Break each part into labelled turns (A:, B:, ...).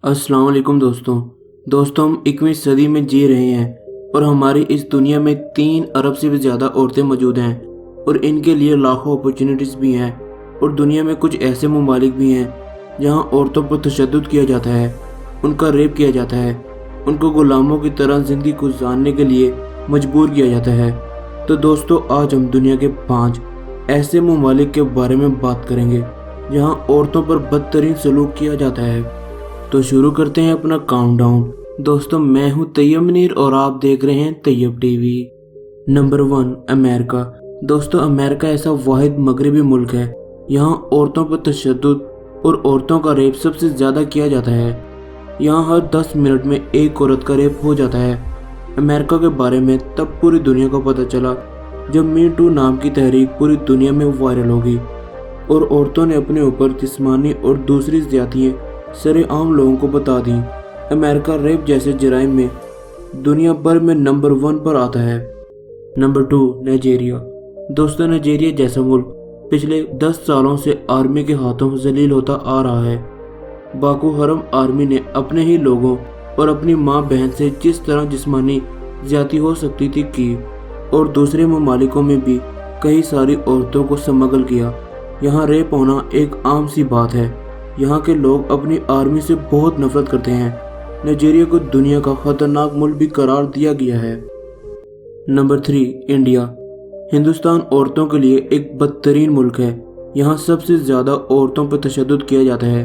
A: अस्सलाम वालेकुम दोस्तों हम 21वीं सदी में जी रहे हैं और हमारी इस दुनिया में 3 अरब से भी ज़्यादा औरतें मौजूद हैं और इनके लिए लाखों अपॉर्चुनिटीज़ भी हैं। और दुनिया में कुछ ऐसे ममालिक भी हैं जहां औरतों पर तशद्दुद किया जाता है, उनका रेप किया जाता है, उनको गुलामों की तरह ज़िंदगी गुजारने के लिए मजबूर किया जाता है। तो दोस्तों आज हम दुनिया के 5 ऐसे ममालिक के बारे में बात करेंगे जहां औरतों पर बदतरीन सलूक किया जाता है। तो शुरू करते हैं अपना काउंटडाउन। दोस्तों मैं हूं तैयब मुनीर और आप देख रहे हैं तैयब टीवी। Number 1 America. दोस्तों अमेरिका ऐसा वाहिद मगरबी मुल्क है यहाँ औरतों पर तशद्दुद और औरतों का रेप सबसे ज़्यादा किया जाता है। यहाँ हर 10 मिनट में एक औरत का रेप हो जाता है। अमेरिका के बारे में तब पूरी दुनिया को पता चला जब मी टू नाम की तहरीक पूरी दुनिया में वायरल होगी और औरतों ने अपने ऊपर जिस्मानी और दूसरी ज़्यादतियाँ सरेआम लोगों को बता दी। अमेरिका रेप जैसे जराइम में दुनिया भर में नंबर 1 पर आता है। Number 2 Nigeria. दोस्तों नाइजीरिया जैसा मुल्क पिछले 10 सालों से आर्मी के हाथों जलील होता आ रहा है। बाको हरम आर्मी ने अपने ही लोगों और अपनी माँ बहन से जिस तरह जिस्मानी ज्यादती हो सकती थी की और दूसरे ममालिकों में भी कई सारी औरतों को स्मगल किया। यहाँ रेप होना एक आम सी बात है। यहाँ के लोग अपनी आर्मी से बहुत नफरत करते हैं। नाइजीरिया को दुनिया का खतरनाक मुल्क भी करार दिया गया है। Number 3 India. हिंदुस्तान औरतों के लिए एक बदतरीन मुल्क है। यहाँ सबसे ज़्यादा औरतों पर तशद्दुद किया जाता है।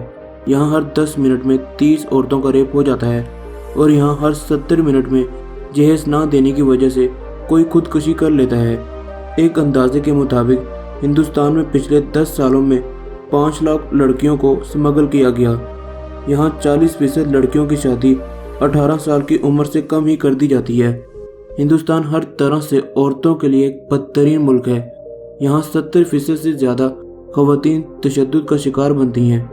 A: यहाँ हर 10 मिनट में 30 औरतों का रेप हो जाता है और यहाँ हर 70 मिनट में जहेज ना देने की वजह से कोई खुदकुशी कर लेता है। एक अंदाजे के मुताबिक हिंदुस्तान में पिछले 10 सालों में 5 लाख लड़कियों को स्मगल किया गया। यहाँ 40% लड़कियों की शादी 18 साल की उम्र से कम ही कर दी जाती है। हिंदुस्तान हर तरह से औरतों के लिए एक बदतरीन मुल्क है। यहाँ 70% से ज़्यादा ख़वातीन तशद्दुद का शिकार बनती हैं।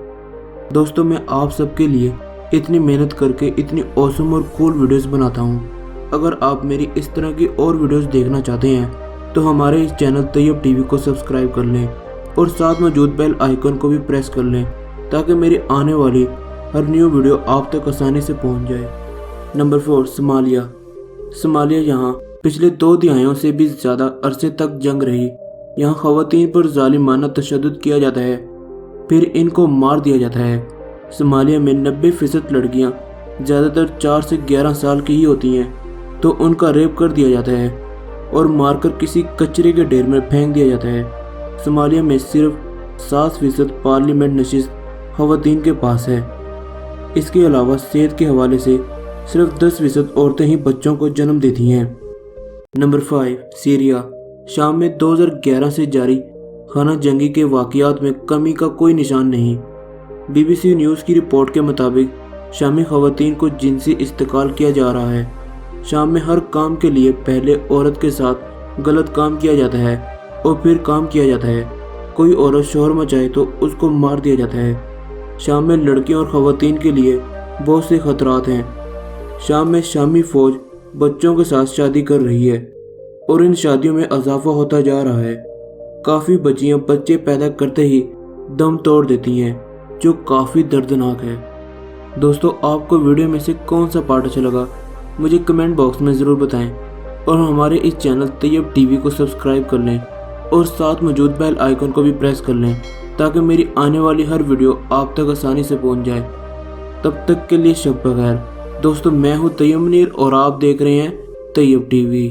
A: दोस्तों मैं आप सबके लिए इतनी मेहनत करके इतनी ऑसम और कूल वीडियोस बनाता हूँ। अगर आप मेरी इस तरह की और वीडियोस देखना चाहते हैं तो हमारे इस चैनल तैयब टीवी को सब्सक्राइब कर लें और साथ मौजूद बेल आइकन को भी प्रेस कर लें ताकि मेरी आने वाली हर न्यू वीडियो आप तक आसानी से पहुंच जाए। Number 4 Somalia. सोमालिया यहाँ पिछले 2 दहाइयों से भी ज़्यादा अरसे तक जंग रही। यहाँ ख़वातीन पर जालिमाना तशद्दुद किया जाता है फिर इनको मार दिया जाता है। सोमालिया में 90% लड़कियाँ ज़्यादातर 4 से 11 साल की ही होती हैं तो उनका रेप कर दिया जाता है और मारकर किसी कचरे के ढेर में फेंक दिया जाता है। सोमालिया में सिर्फ 7% पार्लियामेंट नशिस्त ख़वातीन के पास है। इसके अलावा सेहत के हवाले से सिर्फ 10% औरतें ही बच्चों को जन्म देती हैं। Number 5 Syria. शाम में 2011 से जारी खाना जंगी के वाक़यात में कमी का कोई निशान नहीं। BBC न्यूज़ की रिपोर्ट के मुताबिक शामी ख़वातीन को जिनसी इस्तेकाल किया जा रहा है। शाम में हर काम के लिए पहले औरत के साथ गलत काम किया जाता है और फिर काम किया जाता है। कोई औरत शोर मचाए तो उसको मार दिया जाता है। शाम में लड़कियों और ख़वातीन के लिए बहुत से ख़तरात हैं। शाम में शामी फ़ौज बच्चों के साथ शादी कर रही है और इन शादियों में इजाफा होता जा रहा है। काफ़ी बच्चियाँ बच्चे पैदा करते ही दम तोड़ देती हैं जो काफ़ी दर्दनाक है। दोस्तों आपको वीडियो में से कौन सा पार्ट अच्छा लगा मुझे कमेंट बॉक्स में ज़रूर बताएं और हमारे इस चैनल तैयब टीवी को सब्सक्राइब कर लें और साथ मौजूद बेल आइकन को भी प्रेस कर लें ताकि मेरी आने वाली हर वीडियो आप तक आसानी से पहुंच जाए। तब तक के लिए शब बखैर। दोस्तों मैं हूं तैयब मुनीर और आप देख रहे हैं तैयब टीवी।